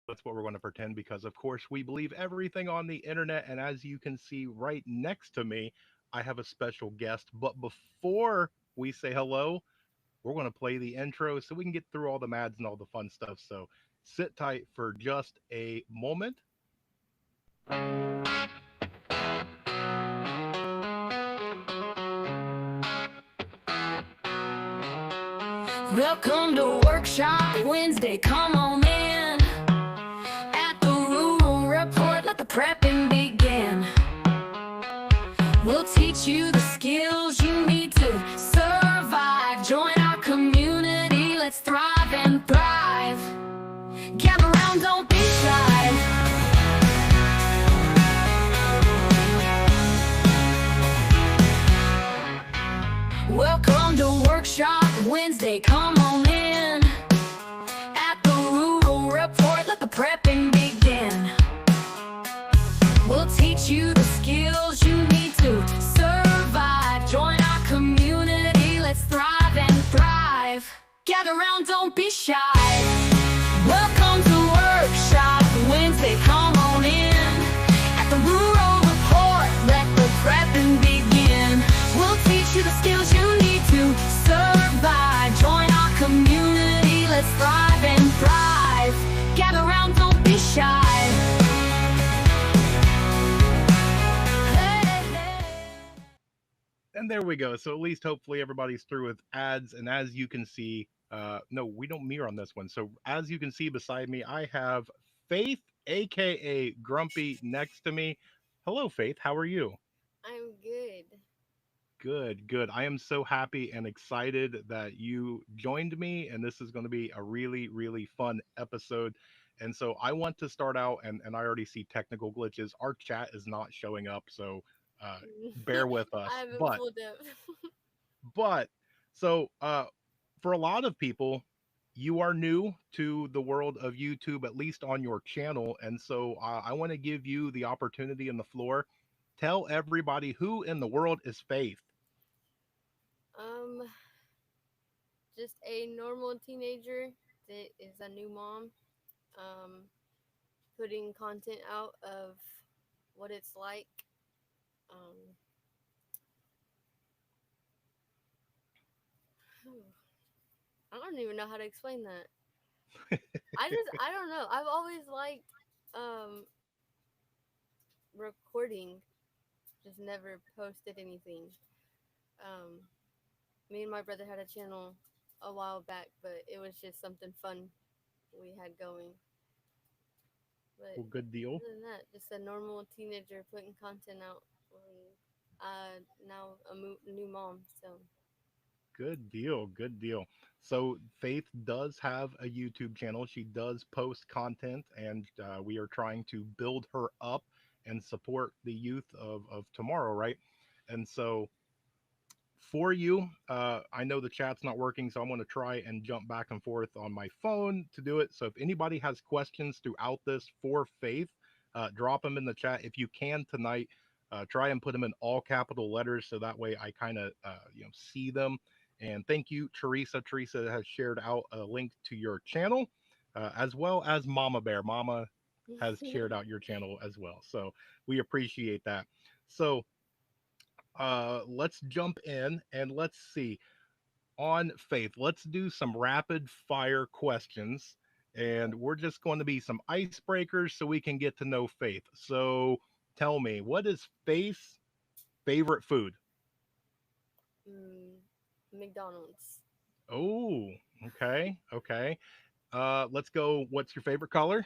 That's what we're going to pretend because, of course, we believe everything on the internet. And as you can see right next to me, I have a special guest. But before we say hello, we're going to play the intro so we can get through all the mads and all the fun stuff. So sit tight for just a moment. Welcome to Workshop Wednesday, come on in. At the Rural Report, let the prepping begin. We'll teach you the skills you need to survive. Join our community, let's thrive and thrive. Gather round, don't be shy. Welcome to Workshop Wednesday, come on in. At the Rural Report, let the prepping begin. We'll teach you the skills you need to survive. Join our community, let's thrive and thrive. Gather round, don't be shy. Welcome to Workshop Wednesday, come on in. At the Rural Report, let the prepping begin. We'll teach you the skills you need to survive. Join our community, let's thrive and thrive. Gather round, don't be shy. And there we go. So at least hopefully everybody's through with ads. And as you can see, no, we don't mirror on this one. So as you can see beside me, I have Faith, aka Grumpy, next to me. Hello, Faith. How are you? I'm good. Good, good. I am so happy and excited that you joined me, and this is going to be a really, really fun episode. And so I want to start out, and I already see technical glitches. Our chat is not showing up, so bear with I us. haven't pulled up. But, so for a lot of people, you are new to the world of YouTube, at least on your channel. And so I want to give you the opportunity and the floor. Tell everybody who in the world is Faith. um, just a normal teenager that is a new mom. Um, putting content out of what it's like. Um, I don't even know how to explain that. I don't know. I've always liked um recording, just never posted anything. Um, Me and my brother had a channel a while back, but it was just something fun we had going. But Well, good deal. other than that, just a normal teenager putting content out. And, now a new mom, so Good deal. Good deal. So Faith does have a YouTube channel. She does post content, and we are trying to build her up and support the youth of tomorrow, right? And so for you, I know the chat's not working, so I'm going to try and jump back and forth on my phone to do it. So if anybody has questions throughout this for Faith, drop them in the chat if you can tonight. Try and put them in all capital letters so that way I kind of see them. And thank you, Teresa. Teresa has shared out a link to your channel, as well as Mama Bear. Mama has shared out your channel as well. So we appreciate that. So let's jump in and let's see on Faith. Let's do some rapid fire questions, and we're just going to be some icebreakers so we can get to know Faith. So tell me, what is Faith's favorite food? mm, McDonald's. Oh, okay, okay. Let's go. What's your favorite color?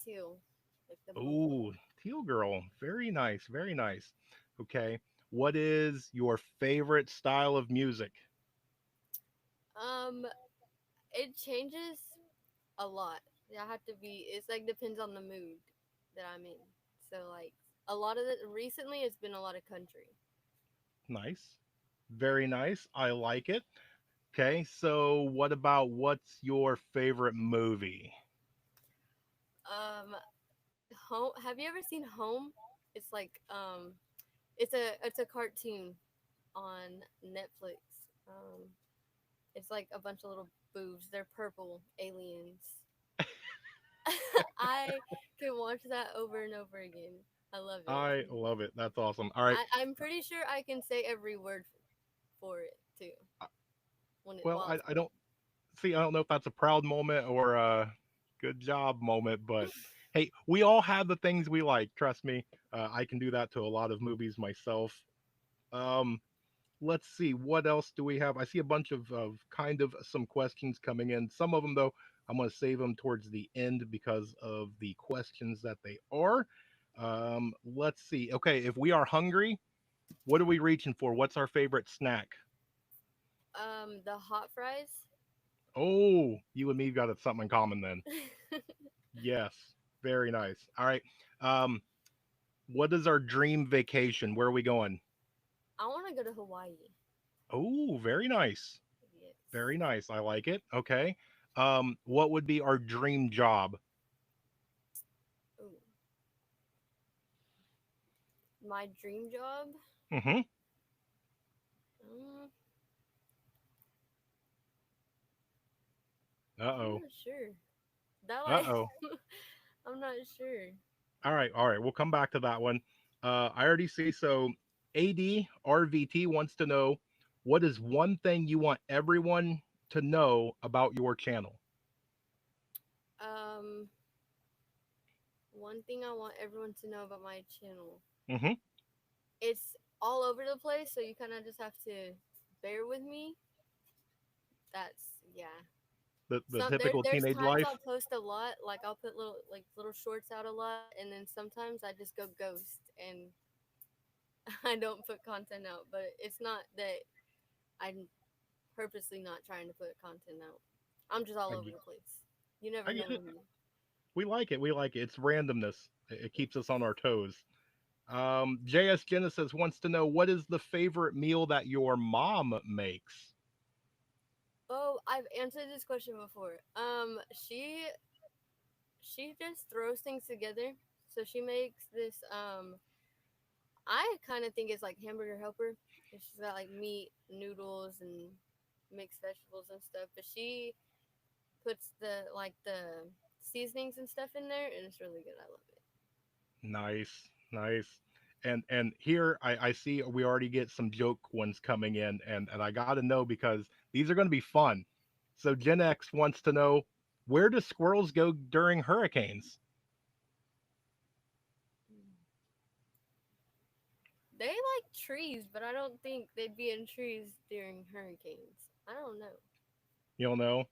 Teal, like the blue one. Oh, teal girl. Very nice, very nice. Okay. What is your favorite style of music? Um, it changes a lot. I have to be. It's like depends on the mood that I'm in. So like a lot of the recently, it's been a lot of country. Nice. Very nice. I like it. Okay, so what about what's your favorite movie? Um, Home. Have you ever seen Home? It's like it's a cartoon on Netflix. Um, it's like a bunch of little boobs. They're purple aliens. I can watch that over and over again. I love it. I love it. That's awesome. All right. I'm pretty sure I can say every word for it too when it Well, while it's I playing. don't see. I don't know if that's a proud moment or a good job moment, but hey, we all have the things we like. Trust me. I can do that to a lot of movies myself. Um, let's see. What else do we have? I see a bunch of kind of some questions coming in. Some of them, though, I'm going to save them towards the end because of the questions that they are. Let's see. Okay, if we are hungry, what are we reaching for? What's our favorite snack? The hot fries. Oh, you and me got something in common then. Yes, very nice. All right. Um, what is our dream vacation? Where are we going? I want to go to Hawaii. Oh, very nice. Yes. Very nice. I like it. Okay. What would be our dream job? Ooh, my dream job. Mm-hmm. Um, I'm Uh-oh. not sure. That like, Uh-oh. I'm not sure. All right. All right. We'll come back to that one. I already see. So ADRVT wants to know what is one thing you want everyone to know about your channel? Um, One thing I want everyone to know about my channel. Mm-hmm. It's all over the place, so you kind of just have to bear with me. That's yeah. The Some typical there's teenage times life. I'll post a lot, like I'll put little shorts out a lot, and then sometimes I just go ghost and I don't put content out. But it's not that I'm purposely not trying to put content out. I'm just all I over get, the place. You never I know get it. when you. We like it. We like it. It's randomness. It keeps us on our toes. JS Genesis wants to know what is the favorite meal that your mom makes? Oh, I've answered this question before. She just throws things together. So she makes this. I kind of think it's like hamburger helper. And she's got like meat, noodles, and mixed vegetables and stuff. But she puts the seasonings and stuff in there, and it's really good. I love it. Nice, nice. And here I see we already get some joke ones coming in, and I got to know because these are going to be fun. So Gen X wants to know where do squirrels go during hurricanes? Mm. They like trees, but I don't think they'd be in trees during hurricanes. I don't know. You don't know?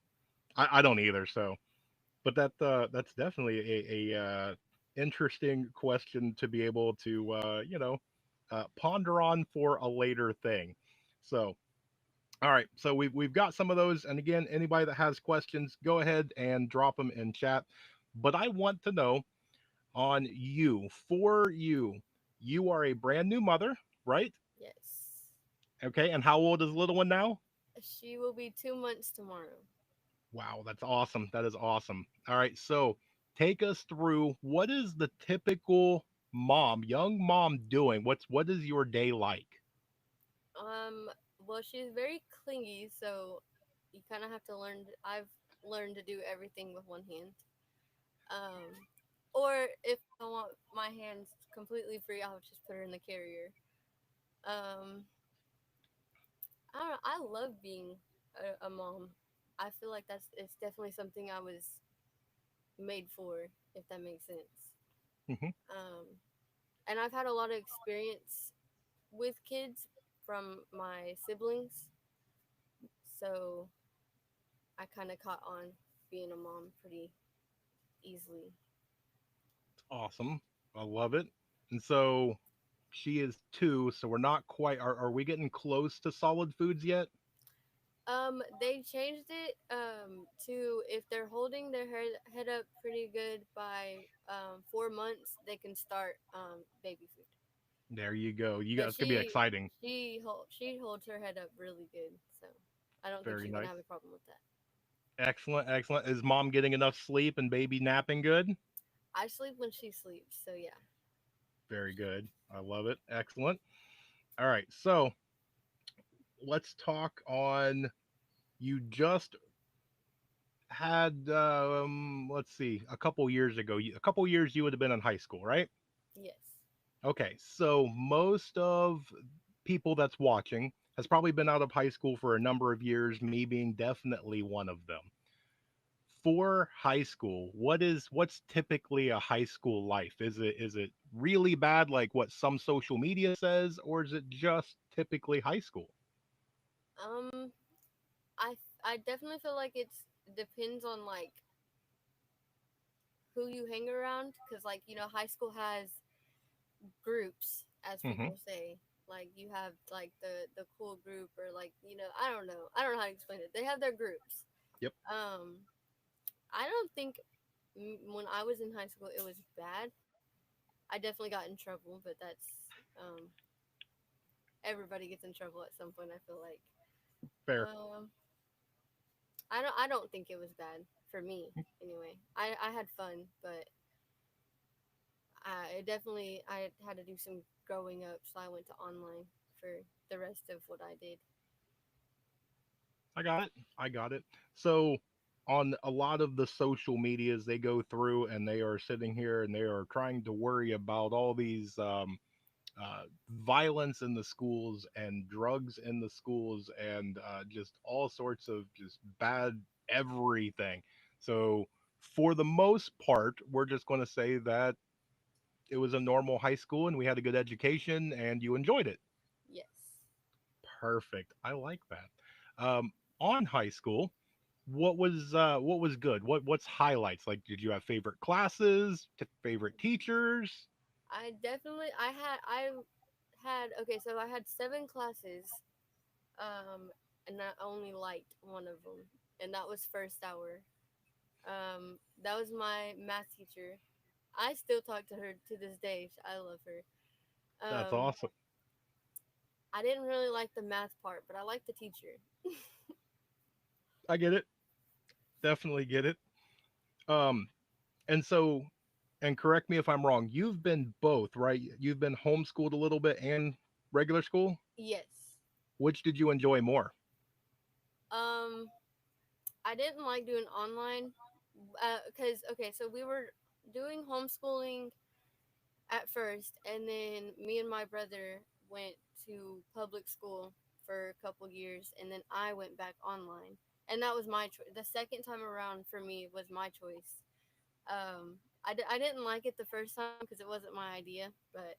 I don't either. So, but that's definitely a interesting question to be able to ponder on for a later thing. So all right, so we've got some of those, and again, anybody that has questions, go ahead and drop them in chat. But I want to know on you, for you, you are a brand new mother, right? Yes. Okay, and how old is the little one now? She will be 2 months tomorrow. Wow, that's awesome. That is awesome. All right, so take us through what is the typical mom, young mom doing? What is your day like? Um, well, she's very clingy, so you kind of have to learn. I've learned to do everything with one hand. Or if I want my hands completely free, I'll just put her in the carrier. Um, I don't know. I love being a mom. I feel like it's definitely something I was made for, if that makes sense. Hmm. Um, and I've had a lot of experience with kids from my siblings, so I kind of caught on being a mom pretty easily. Awesome. I love it. And so she is two, so we're not quite. Are we getting close to solid foods yet? They changed it to if they're holding their head up pretty good by 4 months, they can start baby food. There you go. You But guys gonna be exciting. she holds her head up really good, so I don't think Very she's gonna nice. have a problem with that. Excellent, excellent. Is mom getting enough sleep and baby napping good? I sleep when she sleeps, so yeah. Very good. I love it. Excellent. All right. So let's talk on you just had let's see, a couple years ago, a couple years you would have been in high school, right? Yes. Okay, so most of people that's watching has probably been out of high school for a number of years, me being definitely one of them. For high school, what's typically a high school life? Is it really bad like what some social media says, or is it just typically high school? Um, I definitely feel like it's depends on like who you hang around, because like high school has groups, as Hmm. people say. Like you have like the cool group, or like I don't know how to explain it. They have their groups. Yep. Um, I don't think when I was in high school it was bad. I definitely got in trouble, but that's everybody gets in trouble at some point. I feel like. Fair. Um, I don't think it was bad for me anyway. I had fun, but I had to do some growing up, so I went to online for the rest of what I did. I got it. I got it. So on a lot of the social medias they go through and they are sitting here and they are trying to worry about all these violence in the schools and drugs in the schools and just all sorts of just bad everything. So for the most part, we're just going to say that it was a normal high school and we had a good education and you enjoyed it. Yes. Perfect. I like that. On high school, what was good? What's highlights? Like, did you have favorite classes, favorite teachers? I had okay, so I had 7 classes, um, and I only liked one of them, and that was first hour. That was my math teacher. I still talk to her to this day. I love her. That's Um, awesome. I didn't really like the math part, but I liked the teacher. I get it. Definitely get it. Um, and so, and correct me if I'm wrong. You've been both, right? You've been homeschooled a little bit and regular school. Yes. Which did you enjoy more? Um, I didn't like doing online, because okay, so we were doing homeschooling at first, and then me and my brother went to public school for a couple years, and then I went back online, and that was my choice. The second time around for me was my choice. I didn't like it the first time because it wasn't my idea, but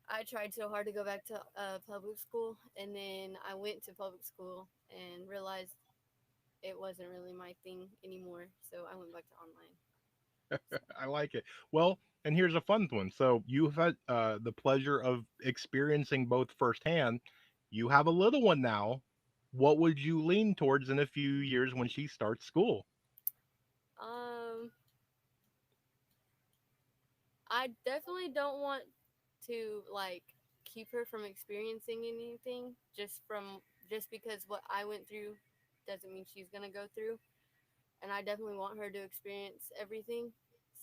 I tried so hard to go back to public school, and then I went to public school and realized it wasn't really my thing anymore. So I went back to online. So, I like it. Well, and here's a fun one. So you've had the pleasure of experiencing both firsthand. You have a little one now. What would you lean towards in a few years when she starts school? um, I definitely don't want to like keep her from experiencing anything just because what I went through doesn't mean she's gonna go through, and I definitely want her to experience everything.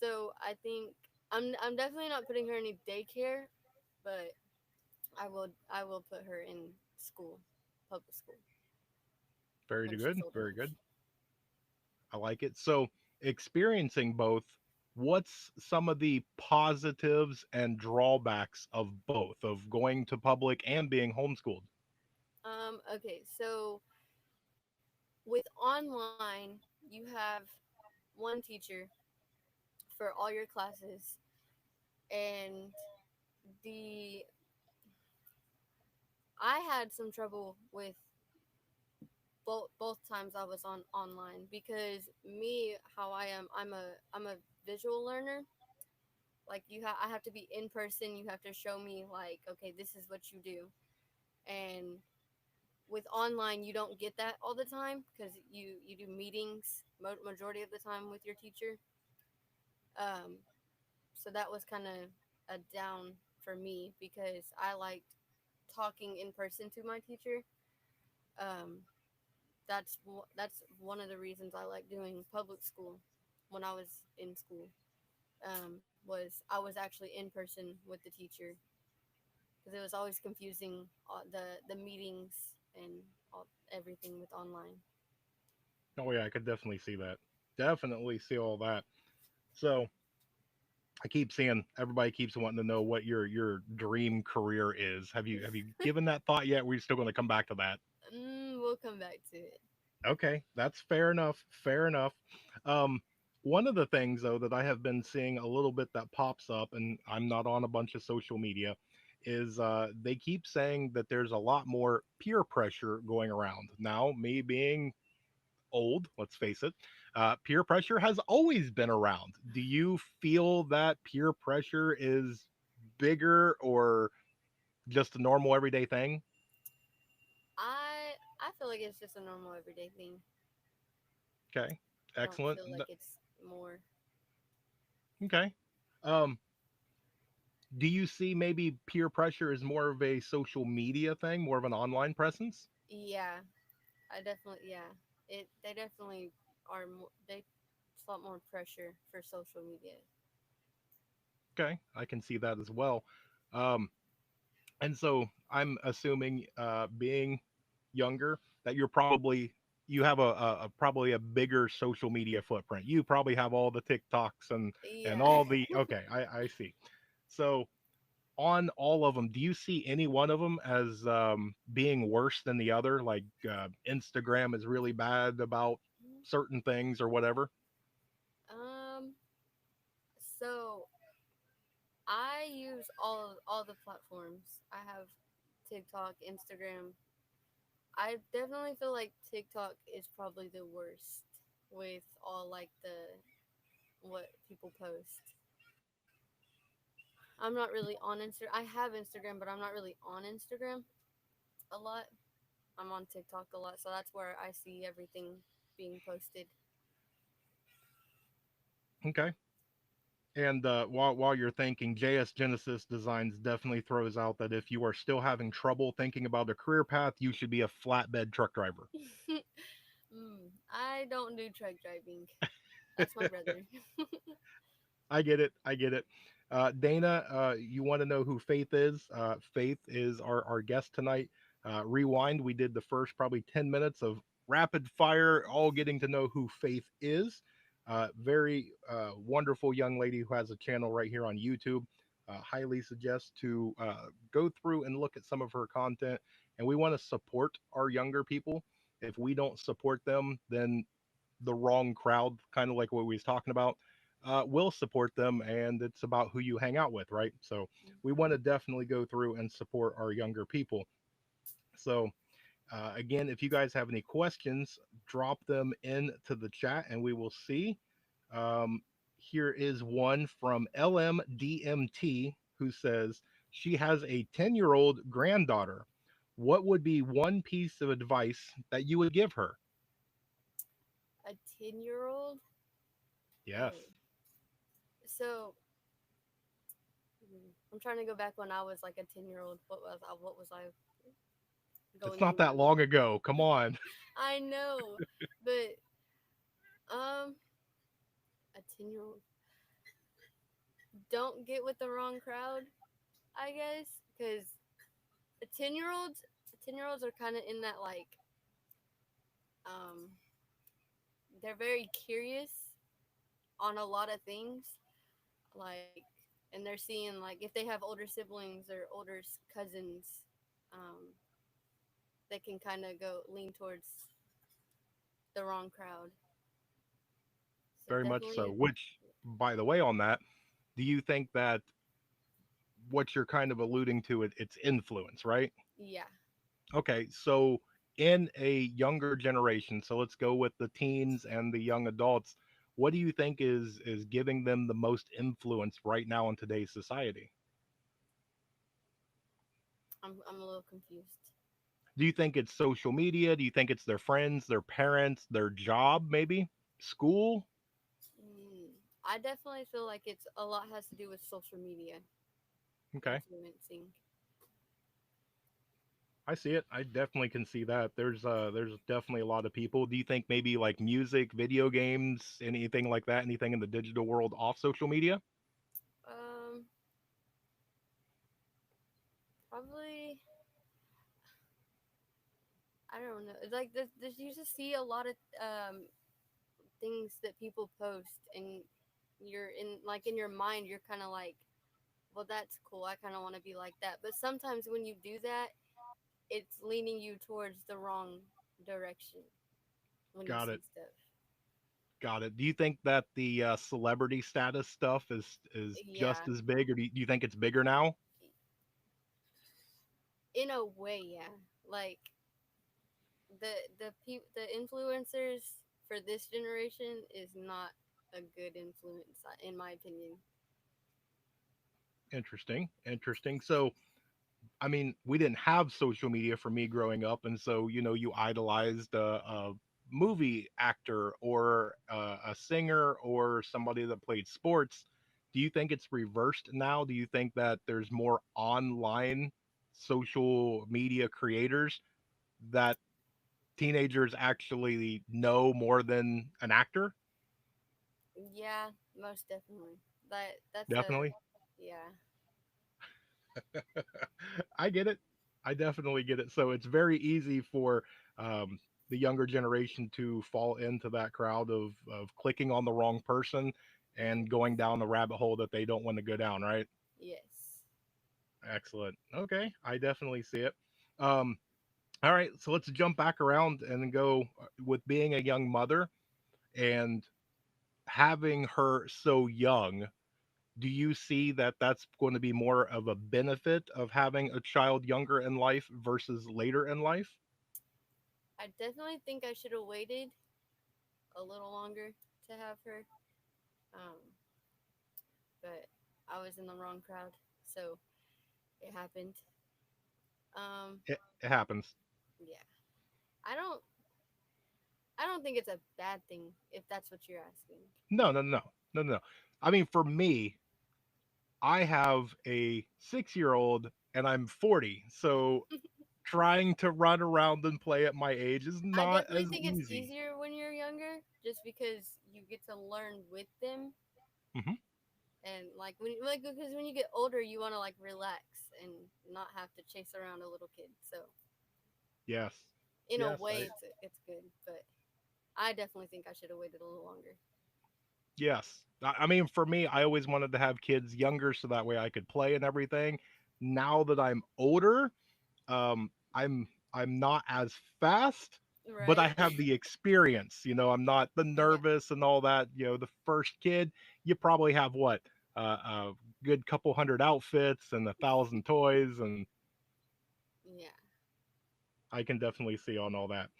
So I think I'm definitely not putting her in any daycare, but I will put her in school, public school, Very when she's good. old Very enough. good. I like it. So, experiencing both, what's some of the positives and drawbacks of both, of going to public and being homeschooled? Okay, so with online, you have one teacher for all your classes, and the I had some trouble with both times I was on online, because me, how I am, I'm a visual learner. Like I have to be in person. You have to show me like, okay, this is what you do. And with online, you don't get that all the time because you do meetings majority of the time with your teacher. Um, so that was kind of a down for me because I liked talking in person to my teacher. Um, that's one of the reasons I like doing public school when I was in school. Was I was actually in person with the teacher, because it was always confusing, the meetings and everything with online. Oh yeah, I could definitely see that. Definitely see all that. So I keep seeing everybody keeps wanting to know what your dream career is. Have you given that thought yet? We're still going to come back to that. We'll come back to it. Okay, that's fair enough. Fair enough. Um, one of the things though that I have been seeing a little bit that pops up, and I'm not on a bunch of social media, is they keep saying that there's a lot more peer pressure going around now. Me being old, let's face it, peer pressure has always been around. Do you feel that peer pressure is bigger or just a normal everyday thing? I feel like it's just a normal everyday thing. Okay, I don't excellent. feel like it's more. Okay. Um, do you see maybe peer pressure is more of a social media thing, more of an online presence? Yeah, I definitely yeah. They definitely are more. It's a lot more pressure for social media. Okay, I can see that as well. Um, and so I'm assuming, being younger, that you have a probably a bigger social media footprint. You probably have all the TikToks and Yeah. all the okay. I see. So on all of them, do you see any one of them as being worse than the other? Like Instagram is really bad about certain things or whatever. um. So I use all the platforms. I have TikTok, Instagram. I definitely feel like TikTok is probably the worst with all like the what people post. I'm not really on Instagram. I have Instagram, but I'm not really on Instagram a lot. I'm on TikTok a lot, so that's where I see everything being posted. Okay. And while you're thinking, JS Genesis Designs definitely throws out that if you are still having trouble thinking about a career path, you should be a flatbed truck driver. I don't do truck driving. That's my brother. I get it. I get it. Dana, you want to know who Faith is? Faith is our guest tonight. Rewind, we did the first probably 10 minutes of rapid fire, all getting to know who Faith is. Very wonderful young lady who has a channel right here on YouTube. Highly suggest to go through and look at some of her content. And we want to support our younger people. If we don't support them, then the wrong crowd, kind of like what we was talking about, will support them, and it's about who you hang out with, right? So we want to definitely go through and support our younger people. So again, if you guys have any questions, drop them into the chat, and we will see. Um, Here is one from LMDMT who says she has a 10-year-old granddaughter. What would be one piece of advice that you would give her? A 10-year-old? Yes. Oh. So, I'm trying to go back when I was like a 10-year-old. What was I It's going not that through? long ago. Come on. I know, but um a 10-year-old, don't get with the wrong crowd, I guess, cuz a 10-year-olds 10-year-olds are kind of in that like um they're very curious on a lot of things, like, and they're seeing like if they have older siblings or older cousins, um they can kind of go lean towards the wrong crowd. So Very much so. definitely, Which, by the way, on that, do you think that what you're kind of alluding to, it's influence, right? yeah. Okay, so in a younger generation, so let's go with the teens and the young adults, what do you think is giving them the most influence right now in today's society? I'm a little confused. Do you think it's social media? Do you think it's their friends, their parents, their job, maybe school? Mm, I definitely feel like it's a lot has to do with social media Okay. influencing. I see it. I definitely can see that. There's definitely a lot of people. Do you think maybe like music, video games, anything like that, anything in the digital world off social media? Um, Probably I don't know. It's like this you just see a lot of things that people post, and you're in like in your mind, you're kind of like, well, that's cool. I kind of want to be like that. But sometimes when you do that, it's leaning you towards the wrong direction when you Got see it. stuff. Got it. Do you think that the celebrity status stuff is just Yeah, as big, or do you think it's bigger now? in a way, yeah. Like the influencers for this generation is not a good influence in my opinion. Interesting. Interesting. So, I mean, we didn't have social media for me growing up, and so you idolized a movie actor or a singer or somebody that played sports. Do you think it's reversed now? Do you think that there's more online social media creators that teenagers actually know more than an actor? Yeah, most definitely. That's a Definitely. yeah. I get it. I definitely get it. So it's very easy for the younger generation to fall into that crowd of clicking on the wrong person and Yes. going down the rabbit hole that they don't want to go down, right? Yes. Excellent. Okay. I definitely see it. Um, all right. So let's jump back around and go with being a young mother and having her so young. Do you see that that's going to be more of a benefit of having a child younger in life versus later in life? I definitely think I should have waited a little longer to have her. Um, but I was in the wrong crowd, so it happened. Um, It happens. yeah. I don't I don't think it's a bad thing if that's what you're asking. No, no, no, no, no. I mean, for me, I have a 6 year old and I'm 40. So trying to run around and play at my age is I not definitely as think it's easy. easier when you're younger, just because you get to learn with them, Hmm. and like because when you get older, you want to like relax and not have to chase around a little kid. So Yes. in a Yes. way, it's good, but I definitely think I should have waited a little longer. Yes. I mean, for me, I always wanted to have kids younger so that way I could play and everything. Now that I'm older, I'm not as fast, but I Right? have the experience. I'm not the Yeah. nervous and all that. The first kid, you probably have what, a good couple hundred outfits and 1,000 toys, and Yeah. I can definitely see on all that.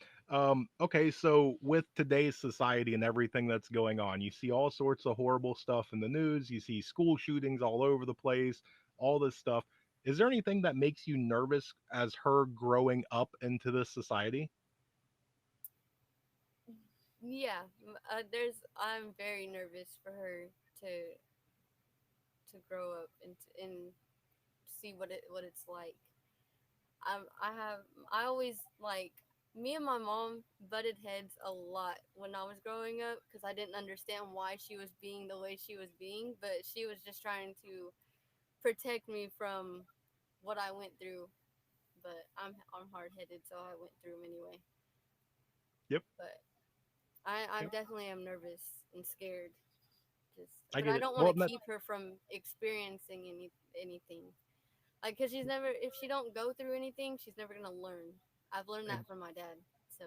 Okay, so with today's society and everything that's going on, you see all sorts of horrible stuff in the news. You see school shootings all over the place, all this stuff. Is there anything that makes you nervous as her growing up into this society? Yeah. There's. I'm very nervous for her to to grow up and see what it's like. I always like me and my mom butted heads a lot when I was growing up because I didn't understand why she was being the way she was being, but she was just trying to protect me from what I went through. But I'm hard headed, so I went through them anyway. Yep, But I yep. definitely am nervous and scared. I But get I it. don't want Well, to keep her from experiencing anything. Like, cause she's never, if she don't go through anything, she's never gonna learn. I've learned that from my dad. So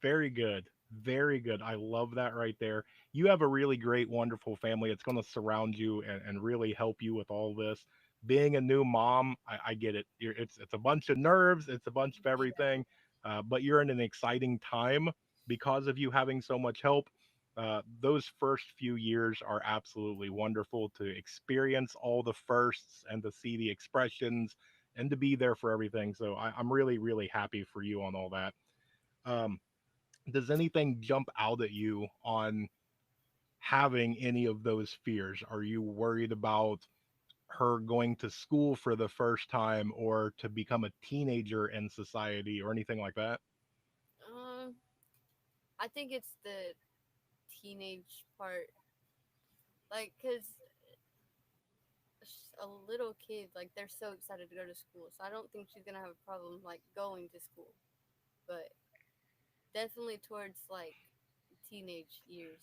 very good. Very good. I love that right there. You have a really great, wonderful family. It's going to surround you and really help you with all this. Being a new mom, I get it. It's a bunch of nerves. It's a bunch of yeah, everything. But you're in an exciting time because of you having so much help. Those first few years are absolutely wonderful to experience all the firsts and to see the expressions and to be there for everything. So I'm really, really happy for you on all that. Um, does anything jump out at you on having any of those fears? Are you worried about her going to school for the first time or to become a teenager in society or anything like that? um, I think it's the teenage part. Like, cause a little kid, like they're so excited to go to school. So I don't think she's gonna have a problem like going to school. but definitely towards like teenage years.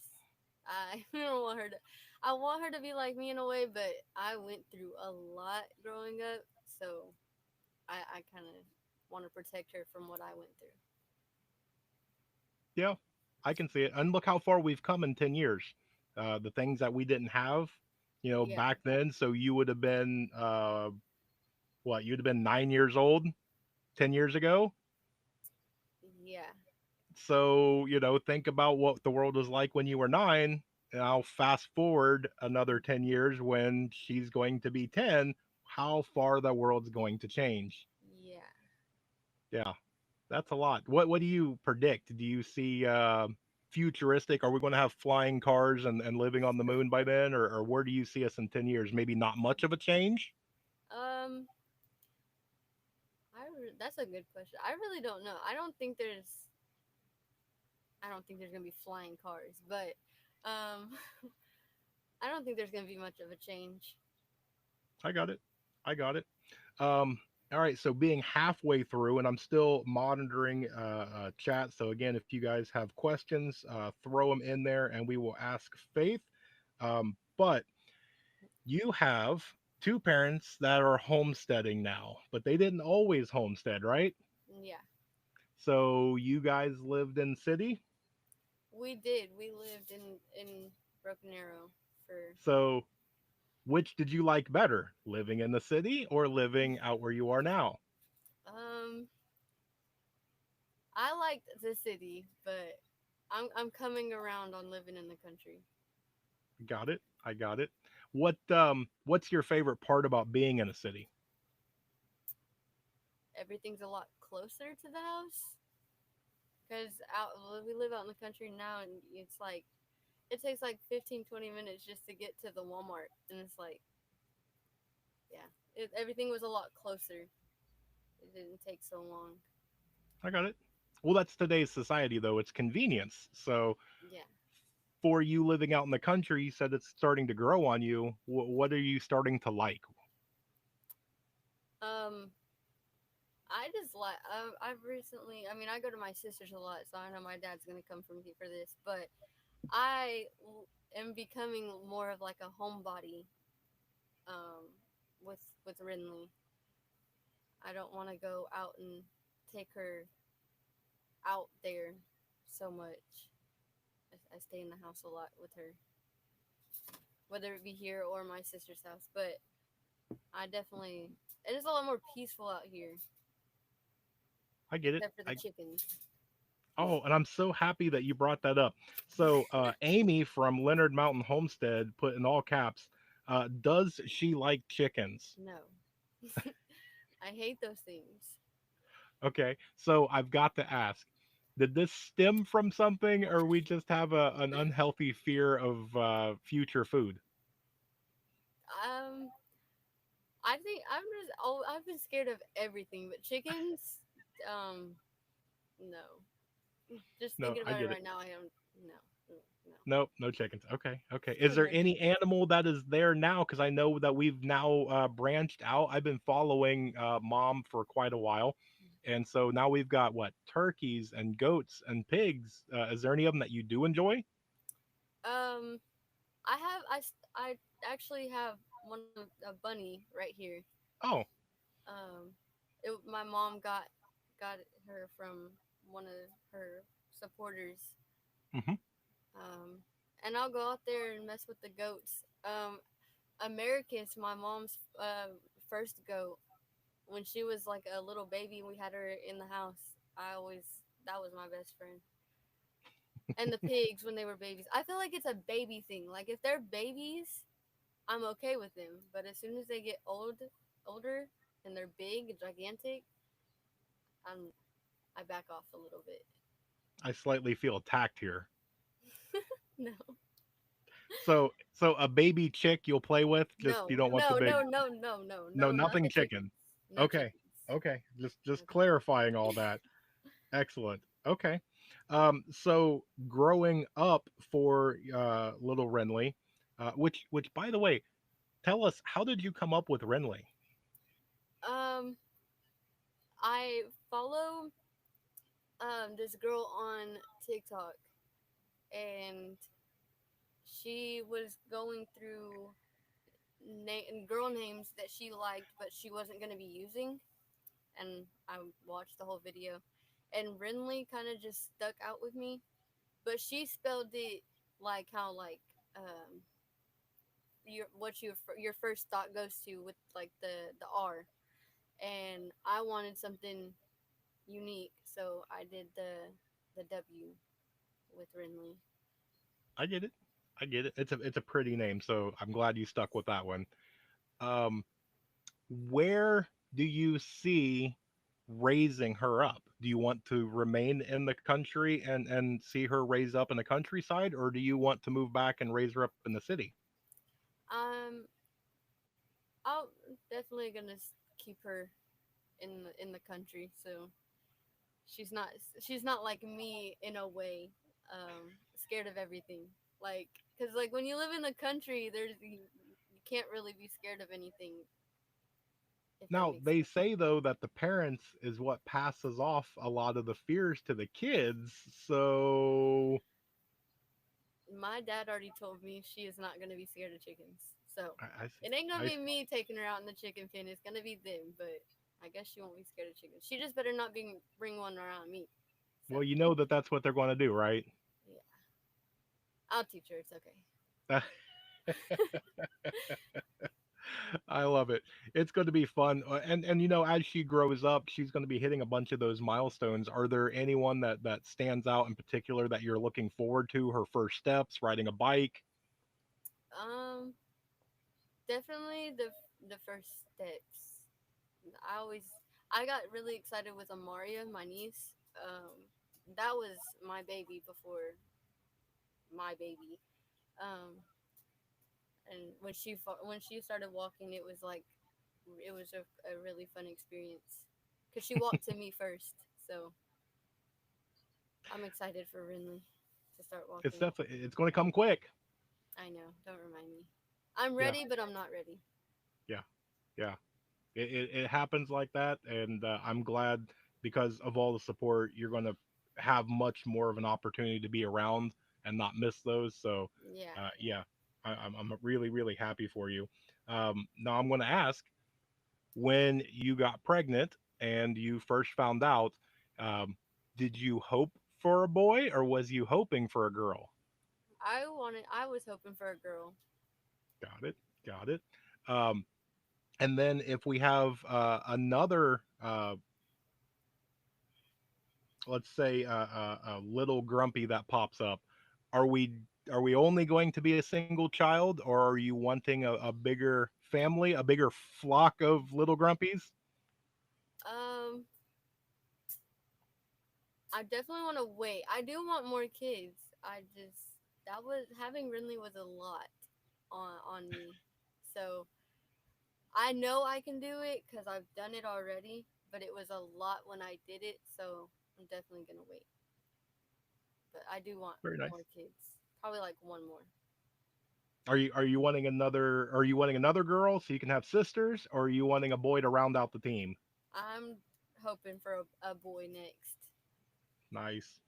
I don't want her to. I want her to be like me in a way, but I went through a lot growing up, so I kind of want to protect her from what I went through. Yeah, I can see it. And look how far we've come in 10 years. The things that we didn't have, Yeah, back then. So you would have been, what, you'd have been 9 years old 10 years ago. yeah, So, think about what the world was like when you were nine. And I'll fast forward another 10 years when she's going to be 10, how far the world's going to change. yeah. Yeah, that's a lot. What do you predict? Do you see futuristic? Are we going to have flying cars and living on the moon by then, or where do you see us in 10 years? Maybe not much of a change. Um, that's a good question. I really don't know. I don't think there's. I don't think there's gonna be flying cars, but um, I don't think there's gonna be much of a change. I got it. I got it. Um, all right. So being halfway through, and I'm still monitoring chat. So again, if you guys have questions, throw them in there, and we will ask Faith. But you have two parents that are homesteading now, but they didn't always homestead, right? Yeah, So you guys lived in city. we did. We lived in Broken Arrow for. So which did you like better, living in the city or living out where you are now? Um, I liked the city, but I'm coming around on living in the country. Got it. I got it. What's your favorite part about being in a city? Everything's a lot closer to the house because out we live out in the country now, and it's like it takes like 15-20 minutes just to get to the Walmart, and it's like yeah, everything was a lot closer. It didn't take so long. I got it. Well, that's today's society though. It's convenience. So Yeah. for you living out in the country, you said it's starting to grow on you. What are you starting to like? Um, I just like I've recently. I mean, I go to my sister's a lot, so I know my dad's gonna come from here for this, but am becoming more of like a homebody. Um, with Rinley, I don't want to go out and take her out there so much. I stay in the house a lot with her, whether it be here or my sister's house. But I definitely it is a lot more peaceful out here, I get it. except for the chickens. Oh, and I'm so happy that you brought that up. So, Amy from Leonard Mountain Homestead put in all caps, does she like chickens? No, I hate those things. Okay, so I've got to ask, did this stem from something, or we just have an unhealthy fear of future food? Um, I think I'm just oh I've been scared of everything, but chickens, um, no. Just No, thinking I about it get it. right now, I don't. No, no. Nope, no chickens. Okay, okay. Is We're there good. any animal that is there now? Because I know that we've now branched out. I've been following Mom for quite a while, and so now we've got what, turkeys and goats and pigs. Is there any of them that you do enjoy? Um, I actually have one of a bunny right here. Oh, Um, my mom got her from one of her supporters. hmm, And I'll go out there and mess with the goats. Americus, my mom's first goat, when she was like a little baby, we had her in the house. I always that was my best friend. And the pigs when they were babies. I feel like it's a baby thing. Like if they're babies, I'm okay with them. But as soon as they get older and they're big and gigantic, I'm I back off a little bit. I slightly feel attacked here. No, So a baby chick you'll play with, just no, you don't want the no, big. no, no, no, no, No, no, not nothing the chicken. chickens. No Okay, chickens. okay. Just No chickens. clarifying all that. Excellent. Okay. So growing up for little Renly, which by the way, tell us, how did you come up with Renly? Um, I follow. this girl on TikTok, and she was going through girl names that she liked, but she wasn't going to be using. And I watched the whole video, and Renly kind of just stuck out with me, but she spelled it like how like your first thought goes to with like the R, and I wanted something unique, so I did the W with Renly. I get it. I get it. It's a pretty name, so I'm glad you stuck with that one. Um, where do you see raising her up? Do you want to remain in the country and see her raise up in the countryside, or do you want to move back and raise her up in the city? Um, I'm definitely gonna keep her in the country, so she's not she's not like me in a way, scared of everything. Like, cause like when you live in the country, you can't really be scared of anything, if that Now, makes they sense. say though that the parents is what passes off a lot of the fears to the kids. So My dad already told me she is not gonna be scared of chickens, so I, I, it ain't gonna I be me taking her out in the chicken pen. It's gonna be them, but I guess she won't be scared of chickens. She just better not bring one around me. So well, you know that that's what they're going to do, right? yeah, I'll teach her. It's okay. I love it. It's going to be fun, and as she grows up, she's going to be hitting a bunch of those milestones. Are there anyone that stands out in particular that you're looking forward to? Her first steps, riding a bike. Um, Definitely the first steps. I always I got really excited with Amaria, my niece. That was my baby before my baby. Um, and when she started walking, it was a really fun experience because she walked to me first. So I'm excited for Rinley to start walking. It's going to come quick. I know. Don't remind me. I'm Yeah, ready, but I'm not ready. yeah, yeah. It happens like that, and I'm glad because of all the support, you're going to have much more of an opportunity to be around and not miss those. So, Yeah. yeah, I'm really really happy for you. Now I'm going to ask, when you got pregnant and you first found out, um, did you hope for a boy or was you hoping for a girl? I was hoping for a girl. Got it, got it. Um, and then if we have another let's say a little grumpy that pops up, are we are we only going to be a single child, or are you wanting a bigger family, a bigger flock of little grumpies? Um, I definitely want to wait. I do want more kids. I just that was having Rinley was a lot on me. So I know I can do it because I've done it already, but it was a lot when I did it. So I'm definitely gonna wait. But I do want Very nice. more kids. Probably like one more. Are you wanting another girl so you can have sisters, or are you wanting a boy to round out the team? I'm hoping for a boy next. Nice,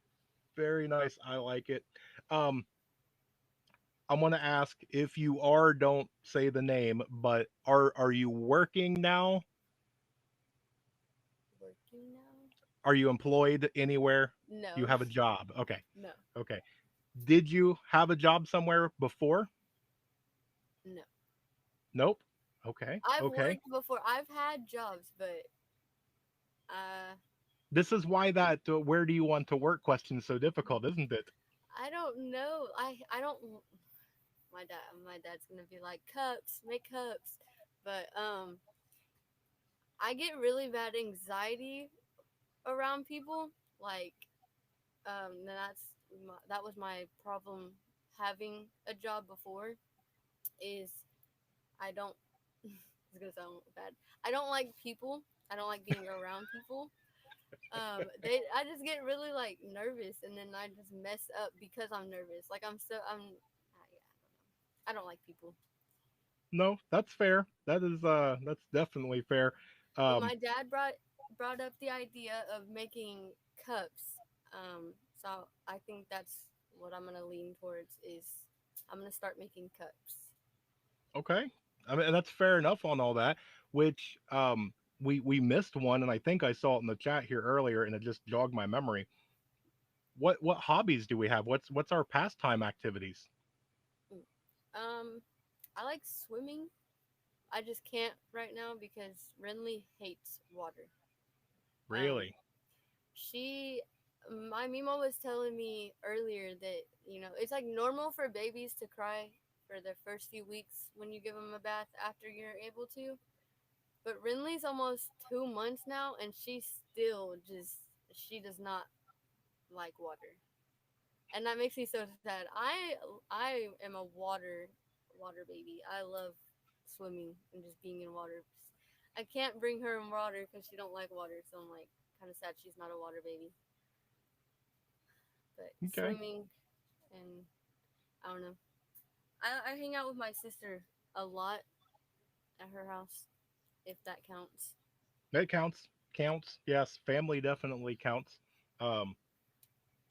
very nice. I like it. um I want to ask, if you are, don't say the name, but are you working now? Working now? Are you employed anywhere? You No, have a job. Okay. no, Okay. Did you have a job somewhere before? no. Nope. Okay. I've Okay. worked before. I've had jobs, but uh, This is why that where do you want to work question is so difficult, isn't it? I don't know. I don't. My dad's gonna be like cups, make cups, but I get really bad anxiety around people. Like that was my problem having a job before. Is I don't. It's gonna sound bad. I don't like people. I don't like being around people. I just get really like nervous, and then I just mess up because I'm nervous. Like yeah, I don't like people. No, that's fair. That's definitely fair. But Um my dad brought up the idea of making cups, So I think that's what I'm gonna lean towards is I'm gonna start making cups. Okay. I mean, that's fair enough on all that. Which we missed one, and I think I saw it in the chat here earlier, and it just jogged my memory. What hobbies do we have? What's our pastime activities? Mm. I like swimming. I just can't right now because Renly hates water. Um, Really? she, my Mima was telling me earlier that it's like normal for babies to cry for their first few weeks when you give them a bath after you're able to. But Renly's almost 2 months now, and she does not like water, and that makes me so sad. I am a water baby. I love swimming and just being in water. I can't bring her in water because she don't like water, so I'm like kind of sad she's not a water baby. But Okay. swimming and I don't know. I hang out with my sister a lot at her house, if that counts. That counts. Counts. Yes, family definitely counts. Um,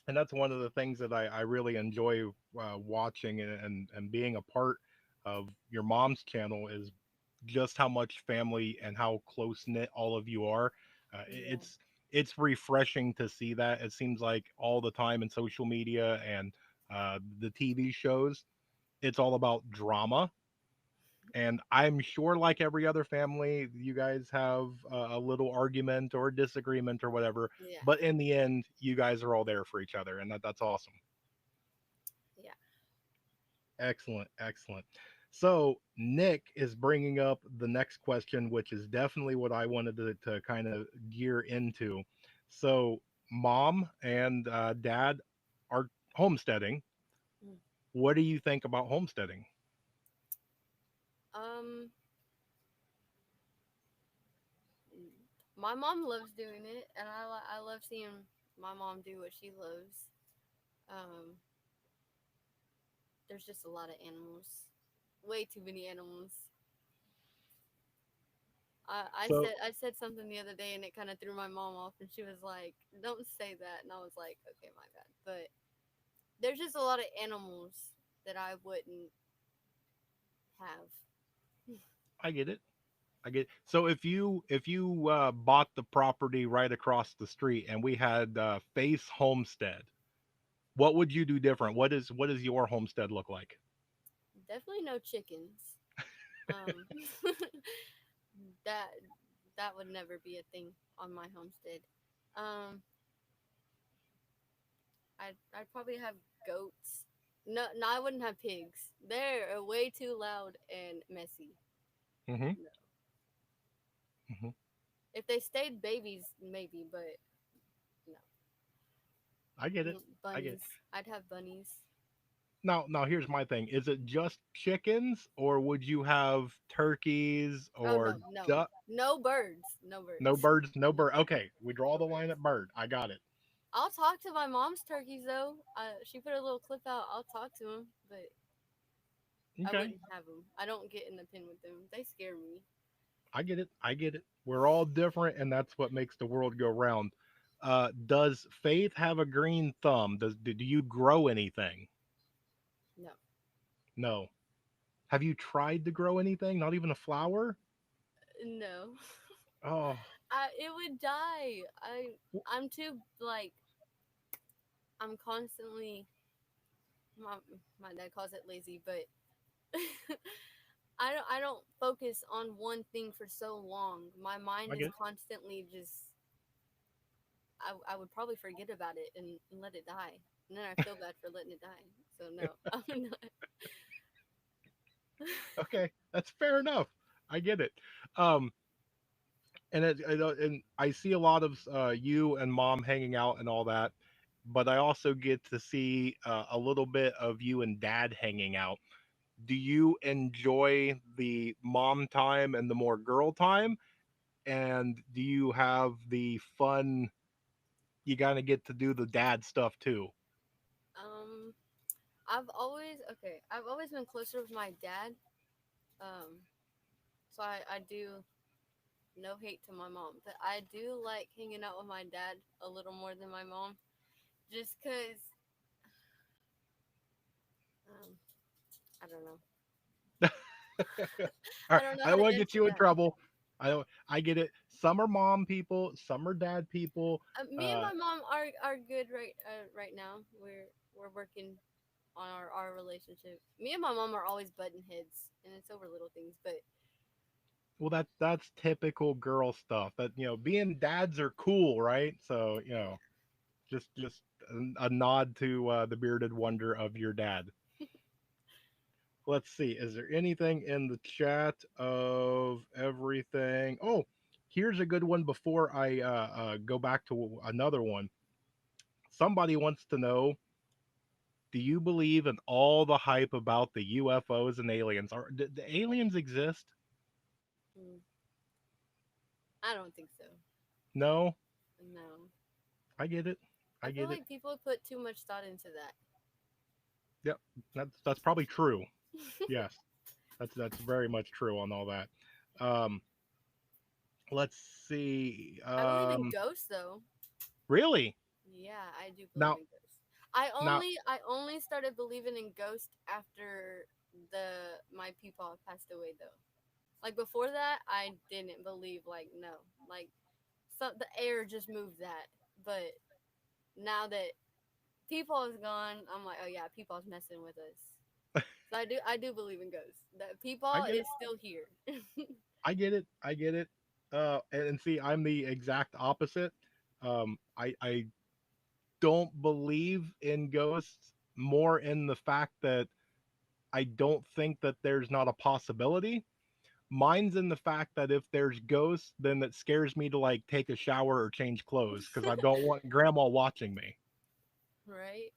and that's one of the things that I really enjoy watching and being a part of your mom's channel is just how much family and how close knit all of you are. Yeah, It's refreshing to see that. It seems like all the time in social media and the TV shows, it's all about drama. And I'm sure, like every other family, you guys have a little argument or disagreement or whatever. yeah, But in the end, you guys are all there for each other, and that's awesome. yeah. Excellent, excellent. So Nick is bringing up the next question, which is definitely what I wanted to kind of gear into. So, mom and dad are homesteading. Mm. What do you think about homesteading? Um, my mom loves doing it, and I love seeing my mom do what she loves. Um, there's just a lot of animals, way too many animals. So I said something the other day, and it kind of threw my mom off, and she was like, "Don't say that," and I was like, "Okay, my bad." But there's just a lot of animals that I wouldn't have. I get it. I get so if you bought the property right across the street and we had Face Homestead, what would you do different? What does your homestead look like? Definitely no chickens. Um, that that would never be a thing on my homestead. Um, I'd probably have goats. No, no, I wouldn't have pigs. They're way too loud and messy. Hmm. No. Hmm. If they stayed babies, maybe, but no. I get it. I get it. Bunnies. I'd have bunnies. Now here's my thing. Is it just chickens or would you have turkeys Oh or no, no, duck? no birds, no No birds, birds, no no bird. birds, Okay, we draw no the line birds. at bird. I got it. I'll talk to my mom's turkeys though. She put a little clip out. I'll talk to them, but I Okay. wouldn't have them. I don't get in the pen with them. They scare me. I get it. I get it. We're all different and that's what makes the world go round. Does Faith have a green thumb? Do you grow anything? No, No. Have you tried to grow anything? Not even a flower? no. Oh, It would die. I'm too like I'm constantly my my dad calls it lazy, but I don't focus on one thing for so long. My mind I is get it. constantly just I would probably forget about it and let it die. And then I feel bad for letting it die. So no, I'm not. Okay, that's fair enough. I get it. Um, and I see a lot of you and mom hanging out and all that, but I also get to see a little bit of you and dad hanging out. Do you enjoy the mom time and the more girl time? And do you have the fun? You gotta get to do the dad stuff too. um, I've always been closer with my dad. Um, so I do no hate to my mom, but I do like hanging out with my dad a little more than my mom. just cause um, I don't know. All right, I don't know I how don't to want to get answer you in that. trouble. I don't. I get it. Some are mom people. Some are dad people. Me and Uh, my mom are good right now. We're working on our relationship. Me and my mom are always button heads, and it's over little things. But well, that's typical girl stuff. That being dads are cool, right? So yeah, just a nod to the bearded wonder of your dad. Let's see. Is there anything in the chat of everything? Oh, here's a good one before I go back to another one. Somebody wants to know, do you believe in all the hype about the UFOs and aliens? The aliens exist? mm, I don't think so. No, No, I get it. I I feel get it. like people put too much thought into that. Yep, that's probably true. Yes, that's very much true on all that. Um, let's see. I believe in ghosts, though. Really? Yeah, I do believe Now, in ghosts. I now, only I only started believing in ghosts after the my people passed away, though. Like before that, I didn't believe. Like no, like the air just moved that. But now that people is gone, I'm like, oh yeah, people's messing with us. So I do believe in ghosts. That I people get is it. still here. I get it. I get it. And see, I'm the exact opposite. I don't believe in ghosts more in the fact that I don't think that there's not a possibility. Mine's in the fact that if there's ghosts, then that scares me to like take a shower or change clothes because I don't want grandma watching me. Right?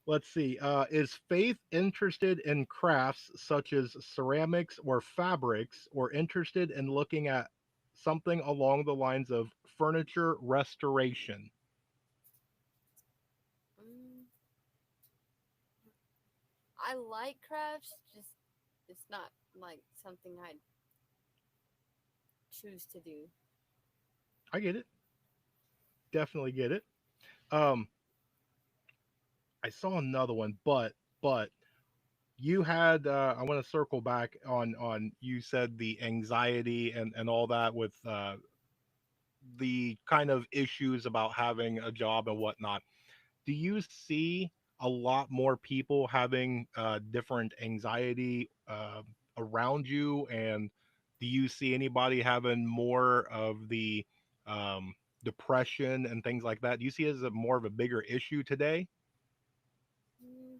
Let's see. Is Faith interested in crafts such as ceramics or fabrics, or interested in looking at something along the lines of furniture restoration? Mm, I like crafts, just it's not like something I choose to do. I get it. Definitely get it. Um, I saw another one, but you had I want to circle back on you said the anxiety and all that with the kind of issues about having a job and whatnot. Do you see a lot more people having different anxiety around you, and do you see anybody having more of the um, depression and things like that? Do you see it as a more of a bigger issue today? Mm,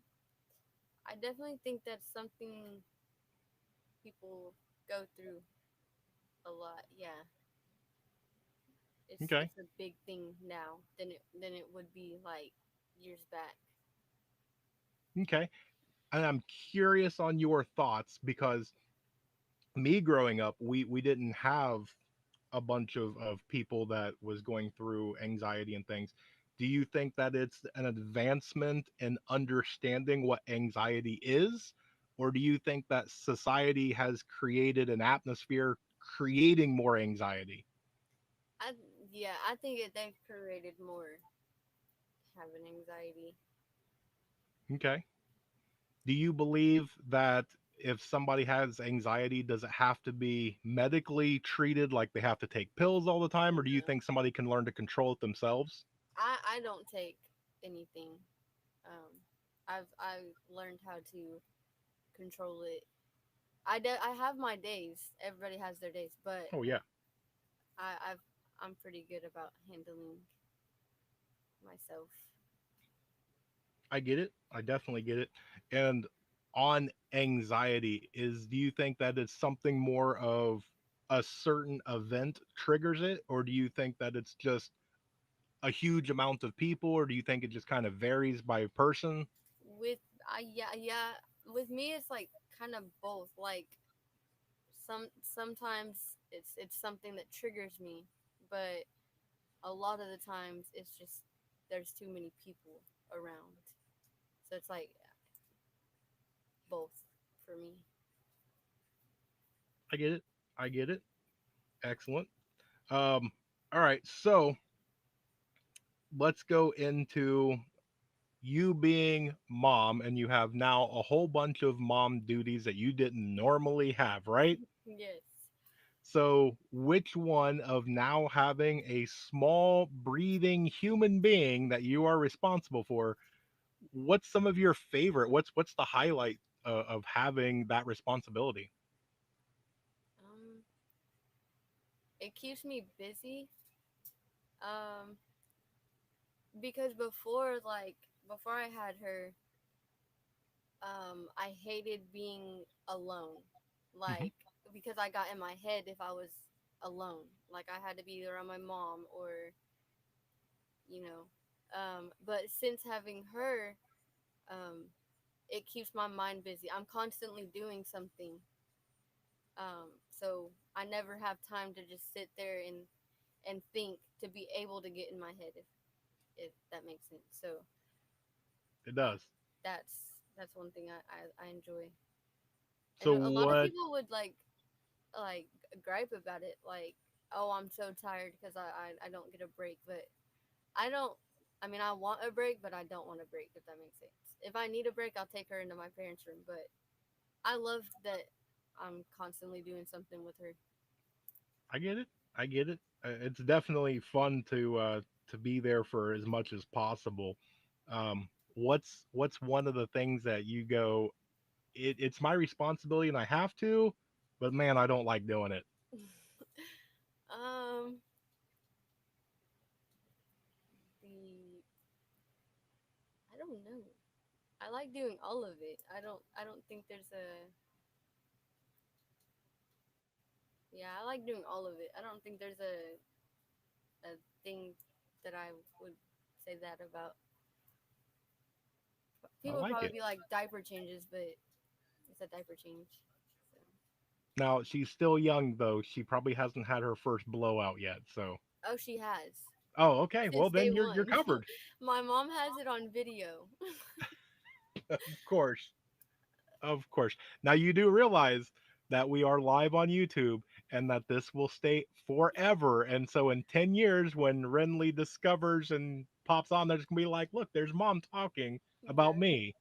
I definitely think that's something people go through a lot. Yeah, Okay. it's a big thing now than it would be like years back. Okay. And I'm curious on your thoughts because me growing up, we didn't have a bunch of people that was going through anxiety and things. Do you think that it's an advancement in understanding what anxiety is, or do you think that society has created an atmosphere creating more anxiety? I Yeah, I think they've created more having anxiety. Okay. Do you believe that if somebody has anxiety, does it have to be medically treated, like they have to take pills all the time, or do you No, think somebody can learn to control it themselves? I don't take anything. Um, I've learned how to control it. I have my days. Everybody has their days, but Oh yeah, I'm pretty good about handling myself. I get it. I definitely get it. And on anxiety, is do you think that it's something more of a certain event triggers it, or do you think that it's just a huge amount of people, or do you think it just kind of varies by person? With I Yeah, yeah, with me it's like kind of both. Like sometimes it's something that triggers me, but a lot of the times it's just there's too many people around. So it's like both for me. I get it. I get it. Excellent. All right. So let's go into you being mom, and you have now a whole bunch of mom duties that you didn't normally have, right? Yes. So, which one of now having a small breathing human being that you are responsible for, what's some of your favorite? What's the highlight of having that responsibility? Um, it keeps me busy. Um, because before I had her, I hated being alone. Hmm. Like because I got in my head if I was alone, like I had to be around my mom or you know. But since having her, um, it keeps my mind busy. I'm constantly doing something. So I never have time to just sit there and think to be able to get in my head if that makes sense. So It uh, does. that's one thing I enjoy. And So a lot of what? people would like gripe about it, like, oh, I'm so tired because I don't get a break. But I don't. I mean, I want a break, but I don't want a break. If that makes sense. If I need a break, I'll take her into my parents' room. But I love that I'm constantly doing something with her. I get it. I get it. It's definitely fun to be there for as much as possible. What's one of the things that you go? It's my responsibility and I have to, but man, I don't like doing it. um, the I don't know. I like doing all of it. I don't think there's a yeah. I like doing all of it. I don't think there's a thing that I would say that about. I People would like probably it. be like diaper changes, but it's a diaper change. So. Now she's still young though. She probably hasn't had her first blowout yet. So, Oh, she has oh, okay. Well, since day then you're one. covered. My mom has it on video. Of course. Of course. Now you do realize that we are live on YouTube and that this will stay forever. And so in 10 years, when Renly discovers and pops on, there's gonna be like, look, there's mom talking about Yeah. me,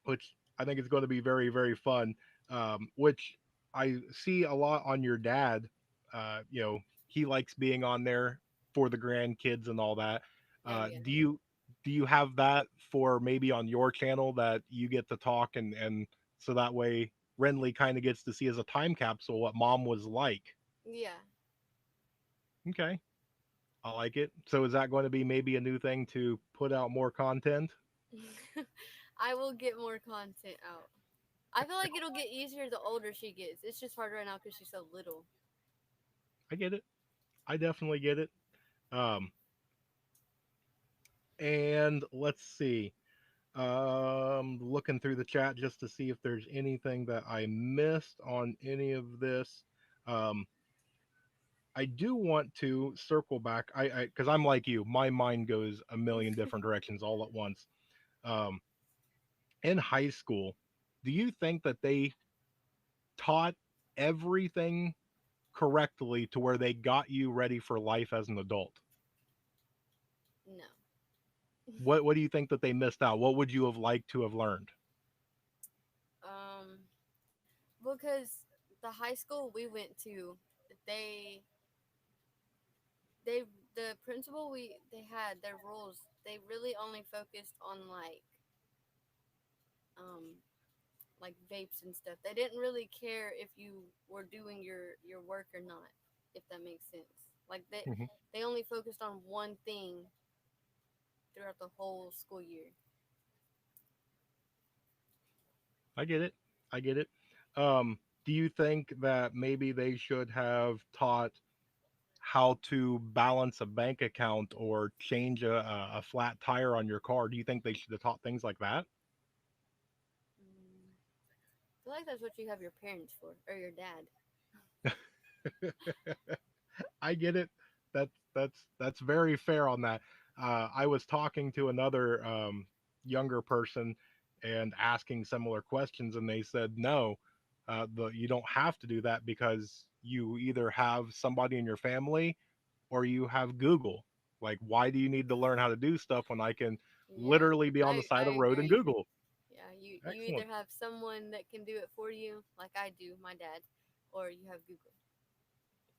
which I think is going to be very, very fun. Which I see a lot on your dad. He likes being on there for the grandkids and all that. Oh yeah. Do you have that for maybe on your channel that you get to talk and so that way Renly kind of gets to see as a time capsule what mom was like. Yeah. Okay, I like it. So is that going to be maybe a new thing to put out more content? I will get more content out. I feel like it'll get easier the older she gets. It's just hard right now because she's so little. I get it. I definitely get it. Um, and let's see. Looking through the chat just to see if there's anything that I missed on any of this. Um, I do want to circle back. Because I'm like you, my mind goes a million different directions all at once. Um, in high school, do you think that they taught everything correctly to where they got you ready for life as an adult? No. What do you think that they missed out? What would you have liked to have learned? Um, because the high school we went to, they they the principal they had their rules. They really only focused on um like vapes and stuff. They didn't really care if you were doing your work or not, if that makes sense. Like Mhm. they only focused on one thing throughout the whole school year. I get it. I get it. Do you think that maybe they should have taught how to balance a bank account or change a flat tire on your car? Do you think they should have taught things like that? Mm, I feel like that's what you have your parents for or your dad. I get it. That's very fair on that. I was talking to another younger person and asking similar questions, and they said no. You don't have to do that because you either have somebody in your family or you have Google. Like, why do you need to learn how to do stuff when I can Yeah, literally be on the side of I the road and agree. Google? Yeah, you Excellent. either have someone that can do it for you, like I do, my dad, or you have Google.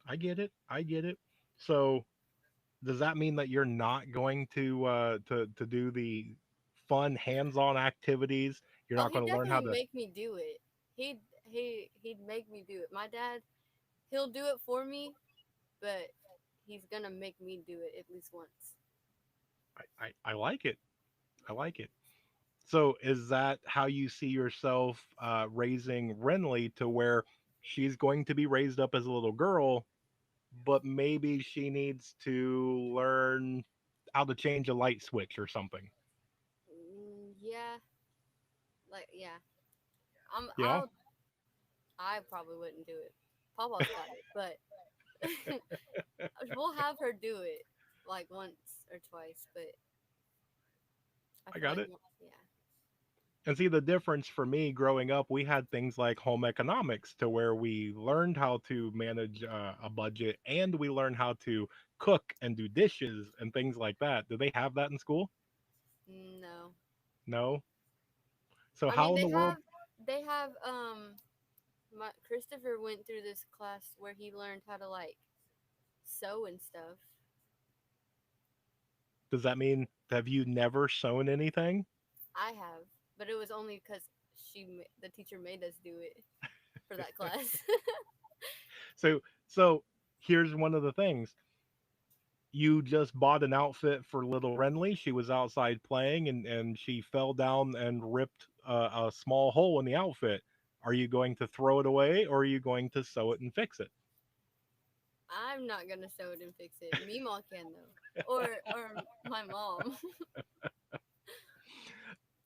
I get it. I get it. So does that mean that you're not going to do the fun hands-on activities? You're Oh, not he'd going to learn how definitely to. make me do it. He'd make me do it. My dad, he'll do it for me, but he's gonna make me do it at least once. I like it. I like it. So is that how you see yourself raising Renly, to where she's going to be raised up as a little girl, but maybe she needs to learn how to change a light switch or something? Yeah, like yeah. Yeah, I probably wouldn't do it. Papa's got it, but we'll have her do it like once or twice. But I I feel got like it. yeah. And see, the difference for me growing up, we had things like home economics, to where we learned how to manage a budget, and we learned how to cook and do dishes and things like that. Do they have that in school? No, No. So I mean how in the world they have my Christopher went through this class where he learned how to like sew and stuff. does that mean, have you never sewn anything? I have, but it was only because the teacher made us do it for that class. So here's one of the things. You just bought an outfit for little Renly. She was outside playing, and she fell down and ripped a small hole in the outfit. Are you going to throw it away, or are you going to sew it and fix it? I'm not gonna sew it and fix it. Meemaw can though, or my mom.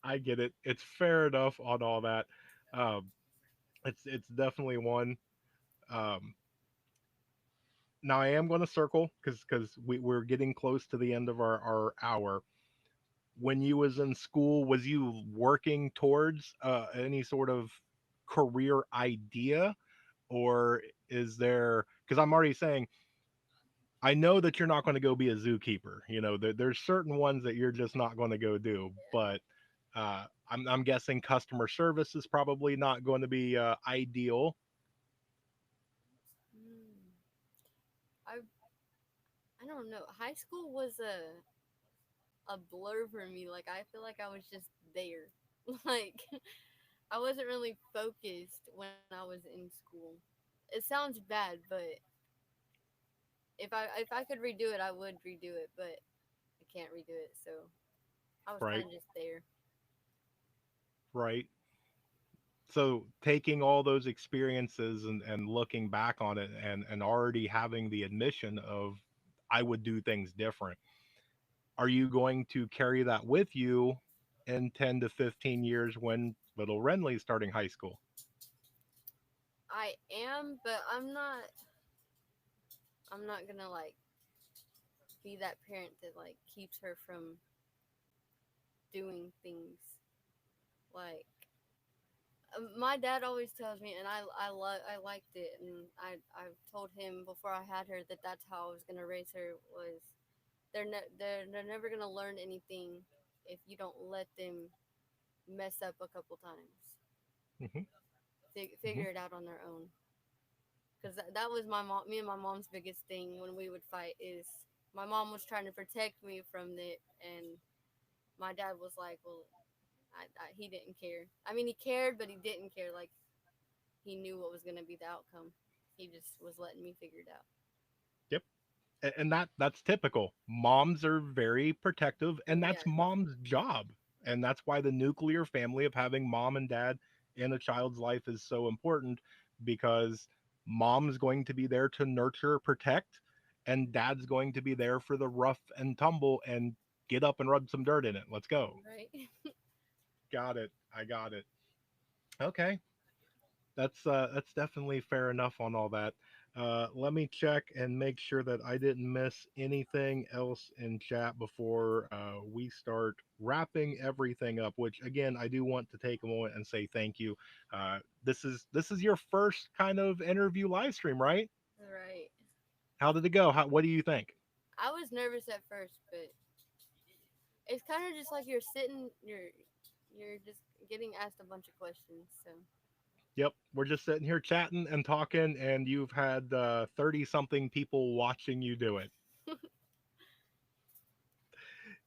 I get it. It's fair enough on all that. Um, it's definitely one. Um, Now I am going to circle, because we're getting close to the end of our hour. When you was in school, was you working towards any sort of career idea, or is there? Because I'm already saying, I know that you're not going to go be a zookeeper. There's certain ones that you're just not going to go do. But I'm guessing customer service is probably not going to be ideal. Hmm. I I don't know. High school was a blur for me. Like I feel like I was just there. Like I wasn't really focused when I was in school. It sounds bad, but if I could redo it, I would redo it, but I can't redo it. So I was Right, kind of just there. right. So taking all those experiences and looking back on it, and already having the admission of, I would do things different. Are you going to carry that with you in 10 to 15 years when little Renly's starting high school? I am, but I'm not gonna like be that parent that like keeps her from doing things. Like my dad always tells me, and I liked it, and I told him before I had her that that's how I was gonna raise her. Was they're never gonna learn anything if you don't let them mess up a couple times. Hmm. Hmm. Figure it out on their own. Because that was me and my mom's biggest thing when we would fight is my mom was trying to protect me from it, and my dad was like, well, he didn't care. I mean, he cared, but he didn't care. Like he knew what was gonna be the outcome. He just was letting me figure it out. Yep. And that's typical. Moms are very protective, and Yeah, that's mom's job. And that's why the nuclear family of having mom and dad in a child's life is so important, because mom's going to be there to nurture, protect, and dad's going to be there for the rough and tumble and get up and rub some dirt in it. Let's go. right. Got it. I got it. Okay. That's definitely fair enough on all that. Let me check and make sure that I didn't miss anything else in chat before we start wrapping everything up. Which, again, I do want to take a moment and say thank you. This is your first kind of interview live stream, right? Right. How did it go? What do you think? I was nervous at first, but it's kind of just like you're just getting asked a bunch of questions. So Yep, we're just sitting here chatting and talking, and you've had 30 something people watching you do it.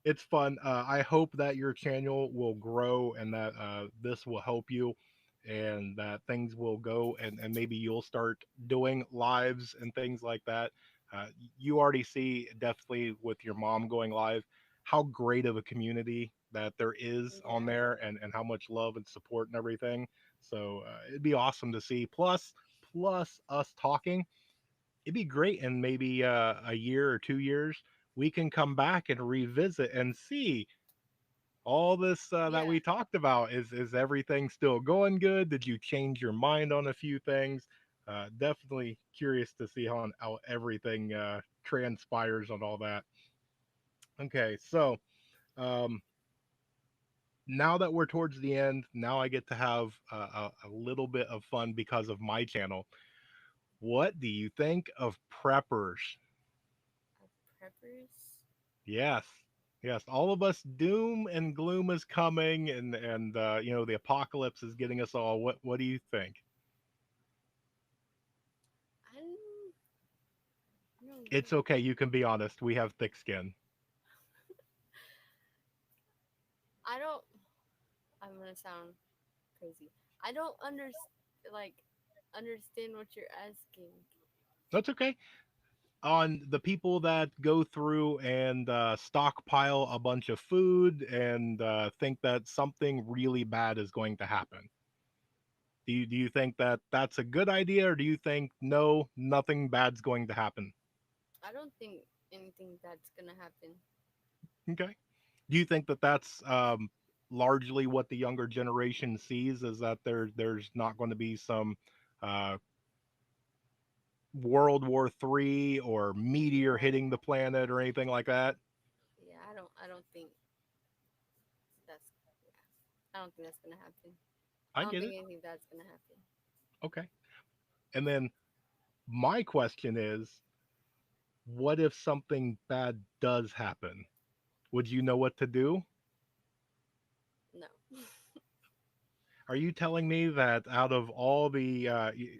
It's fun. I hope that your channel will grow and that this will help you and that things will go and maybe you'll start doing lives and things like that. You already see definitely with your mom going live how great of a community that there is on yeah, there and how much love and support and everything. So it'd be awesome to see. Plus us talking, it'd be great in maybe a year or 2 years we can come back and revisit and see all this that yeah, we talked about. Is everything still going good? Did you change your mind on a few things? Definitely curious to see how everything transpires on all that. Okay, so um, now that we're towards the end, now I get to have a little bit of fun because of my channel. What do you think of preppers? of preppers. Yes. Yes, all of us doom and gloom is coming and you know the apocalypse is getting us all. What do you think? I don't It's know. okay, you can be honest. We have thick skin. I don't. I'm gonna sound crazy. I don't like understand what you're asking. That's okay. On the people that go through and stockpile a bunch of food and think that something really bad is going to happen. Do you think that that's a good idea, or do you think no, nothing bad's going to happen? I don't think anything bad's gonna happen. Okay. Do you think that that's largely what the younger generation sees is that there's not going to be some uh, World War III or meteor Yeah, hitting the planet or anything like that? yeah. I don't think that's. Yeah, I don't think that's gonna happen. I I don't get think it. anything bad's gonna happen. Okay. And then my question is, what if something bad does happen? Would you know what to do? No. Are you telling me that out of all the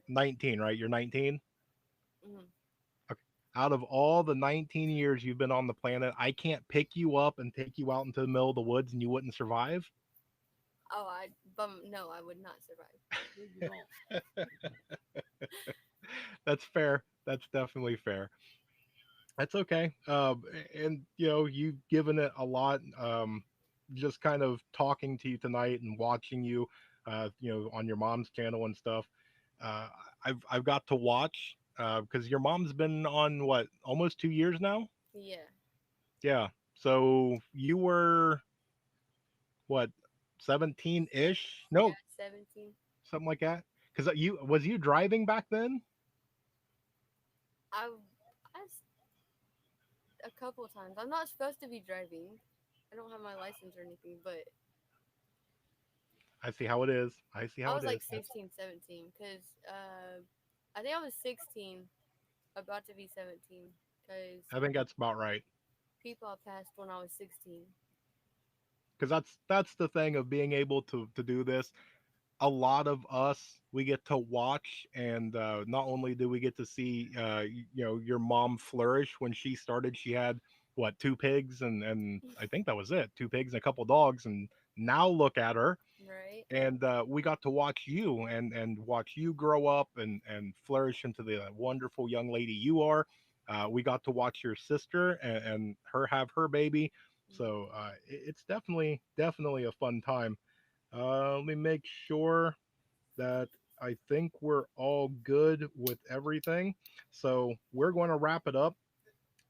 19, right? You're 19? Mhm. Okay. Out of all the 19 years you've been on the planet, I can't pick you up and take you out into the middle of the woods and you wouldn't survive? Oh, no, I would not survive. That's fair. That's definitely fair. That's okay. And you know, you've given it a lot. Just kind of talking to you tonight and watching you, you know, on your mom's channel and stuff. Uh, I've got to watch because your mom's been on what almost 2 years now. Yeah, Yeah. So you were what 17 ish? yeah, No, 17. something like that. Because you driving back then? I, a couple of times. I'm not supposed to be driving. I don't have my license or anything, but I see how it is. I see I how it was like is. 16, 17 because I think I was 16, about to be 17 because I think that's about right. people passed when I was 16. Because that's the thing of being able to do this. A lot of us we get to watch, and not only do we get to see you know your mom flourish when she started. She had what, two pigs and I think that was it, two pigs and a couple dogs, and now look at her. Right? And we got to watch you and watch you grow up and flourish into the wonderful young lady you are. We got to watch your sister and her have her baby, so it's definitely a fun time. Let me make sure that I think we're all good with everything. So we're going to wrap it up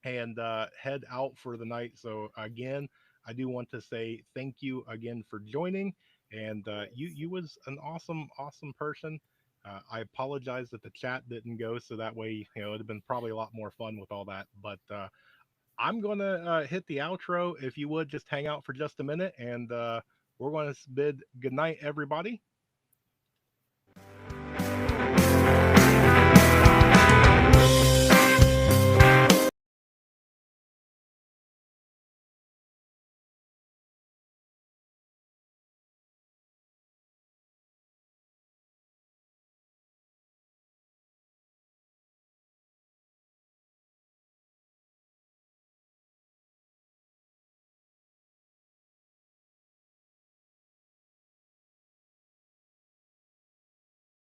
and head out for the night. So again, I do want to say thank you again for joining. And Of course. you was an awesome person. I apologize that the chat didn't go, so that way you know it'd have been probably a lot more fun with all that. But I'm gonna hit the outro. If you would just hang out for just a minute, and we're going to bid good night, everybody.